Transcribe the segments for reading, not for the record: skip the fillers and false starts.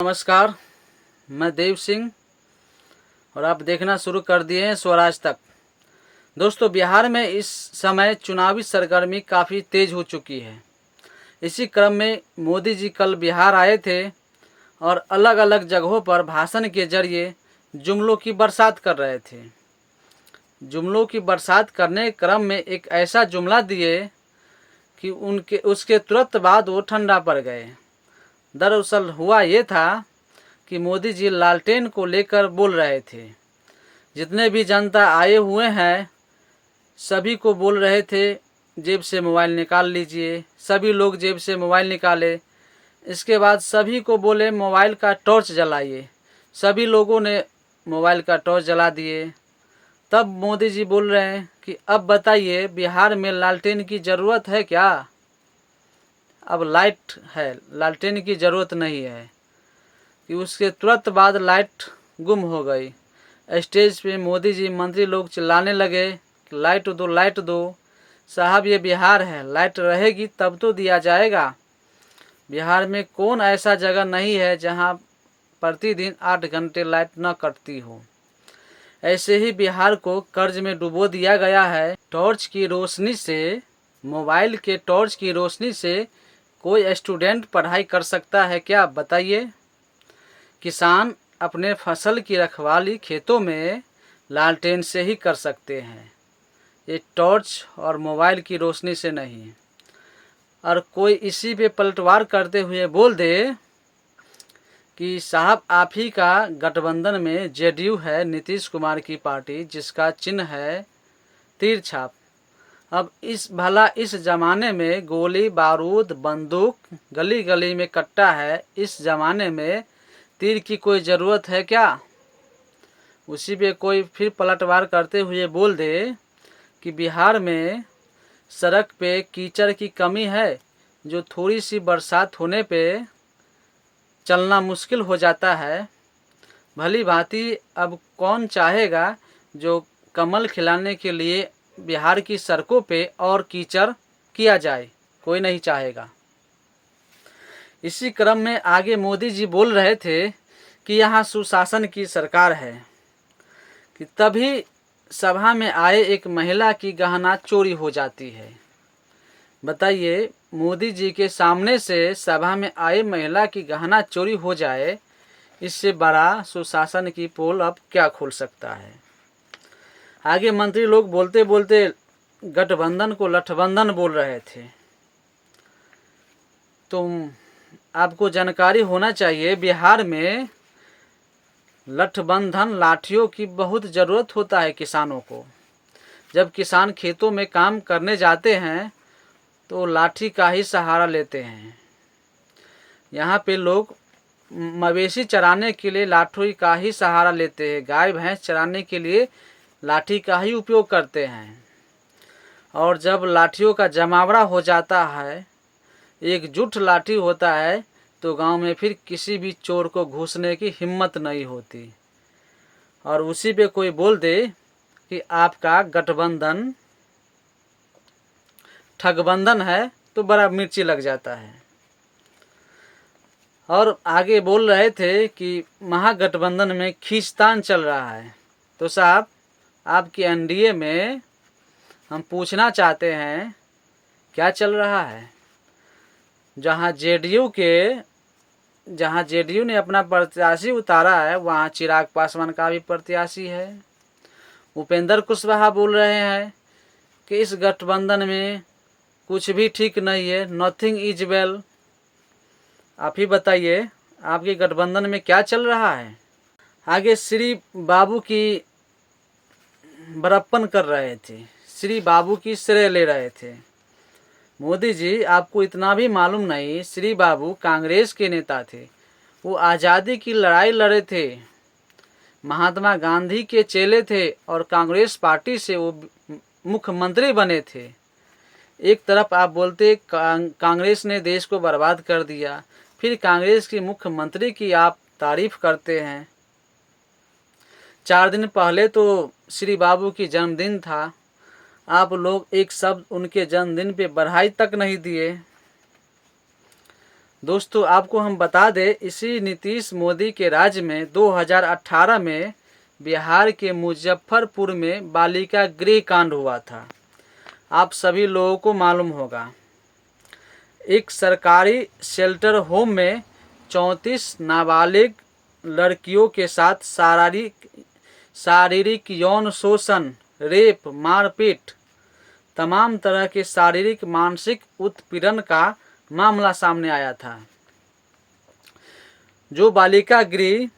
नमस्कार, मैं देव सिंह और आप देखना शुरू कर दिए हैं स्वराज तक। दोस्तों, बिहार में इस समय चुनावी सरगर्मी काफ़ी तेज हो चुकी है। इसी क्रम में मोदी जी कल बिहार आए थे और अलग अलग जगहों पर भाषण के जरिए जुमलों की बरसात कर रहे थे। जुमलों की बरसात करने के क्रम में एक ऐसा जुमला दिए कि उसके तुरंत बाद वो ठंडा पड़ गए। दरअसल हुआ ये था कि मोदी जी लालटेन को लेकर बोल रहे थे। जितने भी जनता आए हुए हैं सभी को बोल रहे थे जेब से मोबाइल निकाल लीजिए। सभी लोग जेब से मोबाइल निकाले। इसके बाद सभी को बोले मोबाइल का टॉर्च जलाइए। सभी लोगों ने मोबाइल का टॉर्च जला दिए। तब मोदी जी बोल रहे हैं कि अब बताइए, बिहार में लालटेन की ज़रूरत है क्या? अब लाइट है, लालटेन की ज़रूरत नहीं है। कि उसके तुरंत बाद लाइट गुम हो गई। स्टेज पे मोदी जी मंत्री लोग चिल्लाने लगे कि लाइट दो, लाइट दो। साहब, ये बिहार है, लाइट रहेगी तब तो दिया जाएगा। बिहार में कौन ऐसा जगह नहीं है जहां प्रतिदिन 8 घंटे लाइट न कटती हो। ऐसे ही बिहार को कर्ज में डुबो दिया गया है। टॉर्च की रोशनी से, मोबाइल के टॉर्च की रोशनी से कोई स्टूडेंट पढ़ाई कर सकता है क्या? बताइए। किसान अपने फसल की रखवाली खेतों में लालटेन से ही कर सकते हैं, ये टॉर्च और मोबाइल की रोशनी से नहीं। और कोई इसी पे पलटवार करते हुए बोल दे कि साहब, आप ही का गठबंधन में जेडीयू है, नीतीश कुमार की पार्टी, जिसका चिन्ह है तीर छाप। अब इस ज़माने में गोली बारूद बंदूक गली गली में कट्टा है। इस ज़माने में तीर की कोई ज़रूरत है क्या? उसी पे कोई फिर पलटवार करते हुए बोल दे कि बिहार में सड़क पे कीचड़ की कमी है, जो थोड़ी सी बरसात होने पे चलना मुश्किल हो जाता है। भली भांति अब कौन चाहेगा जो कमल खिलाने के लिए बिहार की सड़कों पे और कीचड़ किया जाए? कोई नहीं चाहेगा। इसी क्रम में आगे मोदी जी बोल रहे थे कि यहाँ सुशासन की सरकार है कि तभी सभा में आए एक महिला की गहना चोरी हो जाती है। बताइए, मोदी जी के सामने से सभा में आए महिला की गहना चोरी हो जाए, इससे बड़ा सुशासन की पोल अब क्या खोल सकता है? आगे मंत्री लोग बोलते बोलते गठबंधन को लठबंधन बोल रहे थे। आपको जानकारी होना चाहिए, बिहार में लठबंधन लाठियों की बहुत ज़रूरत होता है किसानों को। जब किसान खेतों में काम करने जाते हैं तो लाठी का ही सहारा लेते हैं। यहाँ पे लोग मवेशी चराने के लिए लाठी का ही सहारा लेते हैं। गाय भैंस चराने के लिए लाठी का ही उपयोग करते हैं। और जब लाठियों का जमावड़ा हो जाता है, एकजुट लाठी होता है, तो गांव में फिर किसी भी चोर को घुसने की हिम्मत नहीं होती। और उसी पे कोई बोल दे कि आपका गठबंधन ठगबंधन है, तो बड़ा मिर्ची लग जाता है। और आगे बोल रहे थे कि महागठबंधन में खींचतान चल रहा है। तो साहब, आपकी एनडीए में हम पूछना चाहते हैं, क्या चल रहा है? जहां जेडीयू ने अपना प्रत्याशी उतारा है, वहां चिराग पासवान का भी प्रत्याशी है। उपेंद्र कुशवाहा बोल रहे हैं कि इस गठबंधन में कुछ भी ठीक नहीं है, नथिंग इज वेल। आप ही बताइए, आपके गठबंधन में क्या चल रहा है? आगे श्री बाबू की बड़प्पन कर रहे थे, श्री बाबू की श्रेय ले रहे थे। मोदी जी, आपको इतना भी मालूम नहीं, श्री बाबू कांग्रेस के नेता थे। वो आज़ादी की लड़ाई लड़े थे, महात्मा गांधी के चेले थे और कांग्रेस पार्टी से वो मुख्यमंत्री बने थे। एक तरफ आप बोलते कांग्रेस ने देश को बर्बाद कर दिया, फिर कांग्रेस की मुख्यमंत्री की आप तारीफ करते हैं। 4 दिन पहले तो श्री बाबू की जन्मदिन था, आप लोग एक शब्द उनके जन्मदिन पे बधाई तक नहीं दिए। दोस्तों आपको हम बता दें, इसी नीतीश मोदी के राज्य में 2018 में बिहार के मुजफ्फरपुर में बालिका गृह कांड हुआ था। आप सभी लोगों को मालूम होगा। एक सरकारी शेल्टर होम में 34 नाबालिग लड़कियों के साथ शारीरिक यौन शोषण, रेप, मारपीट, तमाम तरह के शारीरिक मानसिक उत्पीड़न का मामला सामने आया था। जो बालिका गृह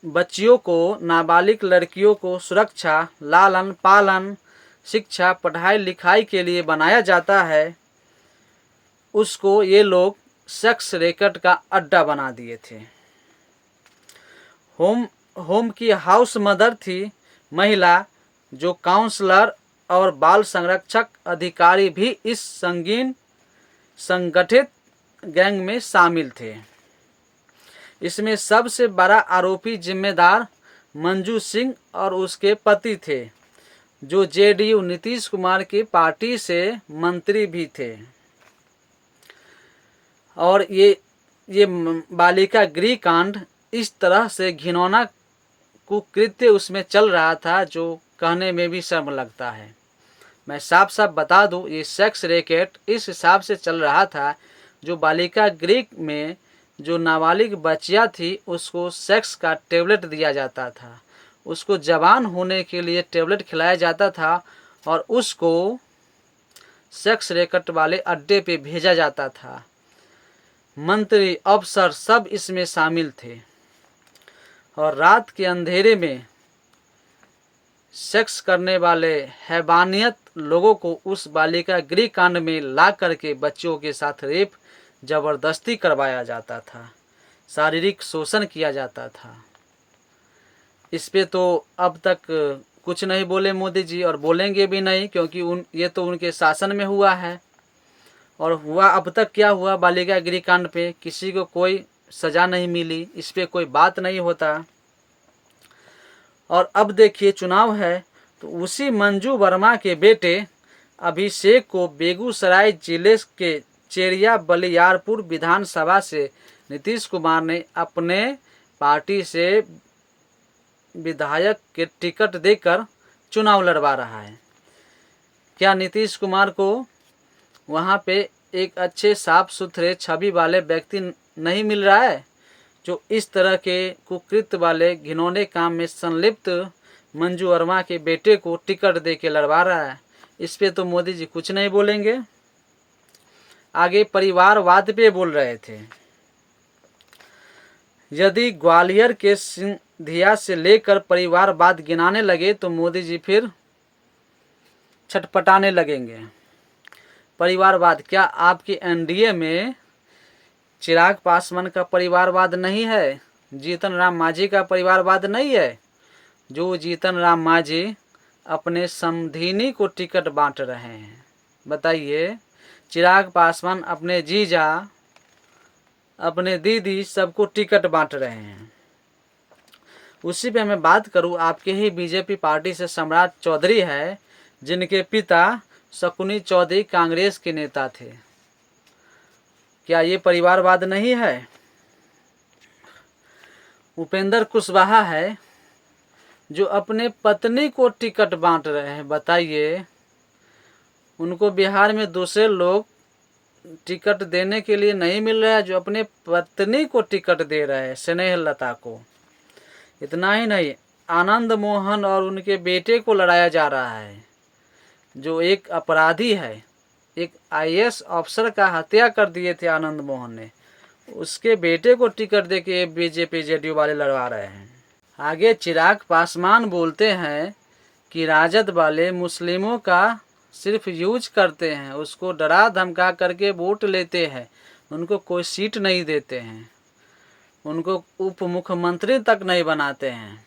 बच्चियों को, नाबालिग लड़कियों को सुरक्षा, लालन पालन, शिक्षा, पढ़ाई लिखाई के लिए बनाया जाता है, उसको ये लोग सेक्स रैकेट का अड्डा बना दिए थे। होम की हाउस मदर थी महिला, जो काउंसलर और बाल संरक्षक अधिकारी भी इस संगठित गैंग में शामिल थे। इसमें सबसे बड़ा आरोपी जिम्मेदार मंजू सिंह और उसके पति थे, जो जेडीयू नीतीश कुमार की पार्टी से मंत्री भी थे। और ये बालिका गृह कांड इस तरह से घिनौना कुकृत्य उसमें चल रहा था, जो कहने में भी शर्म लगता है। मैं साफ साफ बता दूं, ये सेक्स रैकेट इस हिसाब से चल रहा था, जो बालिका गृह में जो नाबालिग बच्चियां थी, उसको सेक्स का टेबलेट दिया जाता था, उसको जवान होने के लिए टेबलेट खिलाया जाता था, और उसको सेक्स रैकेट वाले अड्डे पे भेजा जाता था। मंत्री, अफसर सब इसमें शामिल थे, और रात के अंधेरे में सेक्स करने वाले हैवानियत लोगों को उस बालिका गृह कांड में ला करके बच्चों के साथ रेप, जबरदस्ती करवाया जाता था, शारीरिक शोषण किया जाता था। इस पे तो अब तक कुछ नहीं बोले मोदी जी, और बोलेंगे भी नहीं, क्योंकि ये तो उनके शासन में हुआ है। और हुआ अब तक क्या हुआ, बालिका गृह कांड पे किसी को कोई सज़ा नहीं मिली, इस पे कोई बात नहीं होता। और अब देखिए चुनाव है, तो उसी मंजू वर्मा के बेटे अभिषेक को बेगूसराय जिले के चेरिया बलियारपुर विधानसभा से नीतीश कुमार ने अपने पार्टी से विधायक के टिकट देकर चुनाव लड़वा रहा है। क्या नीतीश कुमार को वहाँ पे एक अच्छे साफ सुथरे छवि वाले व्यक्ति नहीं मिल रहा है, जो इस तरह के कुकृत्य वाले घिनौने काम में संलिप्त मंजू वर्मा के बेटे को टिकट दे के लड़वा रहा है? इस पे तो मोदी जी कुछ नहीं बोलेंगे। आगे परिवारवाद पे बोल रहे थे। यदि ग्वालियर के सिंधिया से लेकर परिवारवाद गिनाने लगे तो मोदी जी फिर छटपटाने लगेंगे। परिवारवाद, क्या आपकी एनडीए में चिराग पासवान का परिवारवाद नहीं है? जीतन राम मांझी का परिवारवाद नहीं है? जो जीतन राम मांझी अपने समधिनी को टिकट बांट रहे हैं, बताइए। चिराग पासवान अपने जीजा, अपने दीदी सबको टिकट बांट रहे हैं। उसी पे मैं बात करूं, आपके ही बीजेपी पार्टी से सम्राट चौधरी है, जिनके पिता शकुनी चौधरी कांग्रेस के नेता थे। क्या ये परिवारवाद नहीं है? उपेंद्र कुशवाहा है, जो अपने पत्नी को टिकट बांट रहे हैं, बताइए। उनको बिहार में दूसरे लोग टिकट देने के लिए नहीं मिल रहा है, जो अपने पत्नी को टिकट दे रहे हैं, स्नेहलता को। इतना ही नहीं, आनंद मोहन और उनके बेटे को लड़ाया जा रहा है, जो एक अपराधी है। एक आईएएस अफसर का हत्या कर दिए थे आनंद मोहन ने, उसके बेटे को टिकट देके बीजेपी जेडीयू वाले लड़वा रहे हैं। आगे चिराग पासवान बोलते हैं कि राजद वाले मुस्लिमों का सिर्फ यूज करते हैं, उसको डरा धमका करके वोट लेते हैं, उनको कोई सीट नहीं देते हैं, उनको उप मुख्यमंत्री तक नहीं बनाते हैं।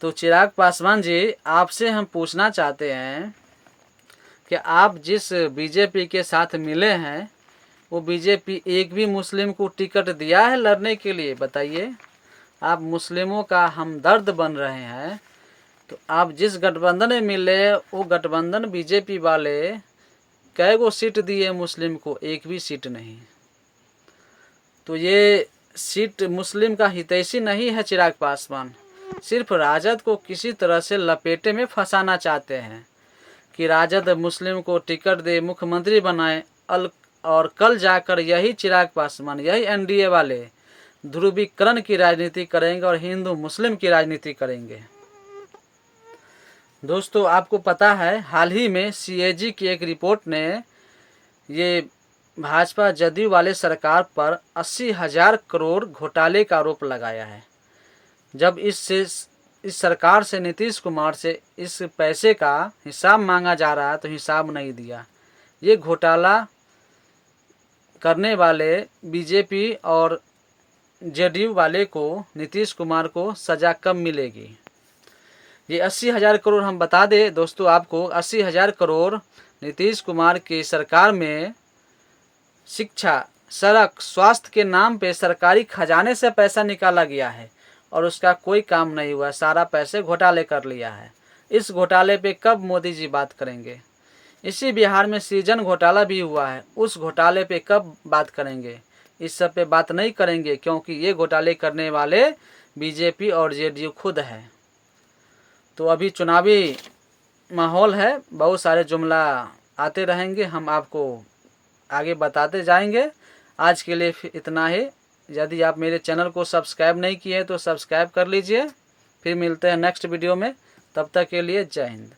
तो चिराग पासवान जी, आपसे हम पूछना चाहते हैं कि आप जिस बीजेपी के साथ मिले हैं, वो बीजेपी एक भी मुस्लिम को टिकट दिया है लड़ने के लिए? बताइए। आप मुस्लिमों का हमदर्द बन रहे हैं, तो आप जिस गठबंधन में मिले, वो गठबंधन बीजेपी वाले कैगो सीट दिए मुस्लिम को, एक भी सीट नहीं। तो ये सीट मुस्लिम का हितैषी नहीं है चिराग पासवान, सिर्फ राजद को किसी तरह से लपेटे में फंसाना चाहते हैं कि राजद मुस्लिम को टिकट दे, मुख्यमंत्री बनाए। और कल जाकर यही चिराग पासवान, यही एनडीए वाले ध्रुवीकरण की राजनीति करेंगे और हिंदू मुस्लिम की राजनीति करेंगे। दोस्तों आपको पता है, हाल ही में सीएजी की एक रिपोर्ट ने ये भाजपा जदयू वाले सरकार पर 80,000 करोड़ घोटाले का आरोप लगाया है। जब इस सरकार से, नीतीश कुमार से इस पैसे का हिसाब मांगा जा रहा है तो हिसाब नहीं दिया। ये घोटाला करने वाले बीजेपी और जेडीयू वाले को, नीतीश कुमार को सज़ा कब मिलेगी? ये 80,000 करोड़ हम बता दें दोस्तों आपको, 80,000 करोड़ नीतीश कुमार की सरकार में शिक्षा, सड़क, स्वास्थ्य के नाम पे सरकारी खजाने से पैसा निकाला गया है और उसका कोई काम नहीं हुआ, सारा पैसे घोटाले कर लिया है। इस घोटाले पे कब मोदी जी बात करेंगे? इसी बिहार में सृजन घोटाला भी हुआ है, उस घोटाले पे कब बात करेंगे? इस सब पे बात नहीं करेंगे क्योंकि ये घोटाले करने वाले बीजेपी और जेडीयू खुद है। तो अभी चुनावी माहौल है, बहुत सारे जुमला आते रहेंगे, हम आपको आगे बताते जाएंगे। आज के लिए इतना ही। यदि आप मेरे चैनल को सब्सक्राइब नहीं किए तो सब्सक्राइब कर लीजिए। फिर मिलते हैं नेक्स्ट वीडियो में, तब तक के लिए जय हिंद।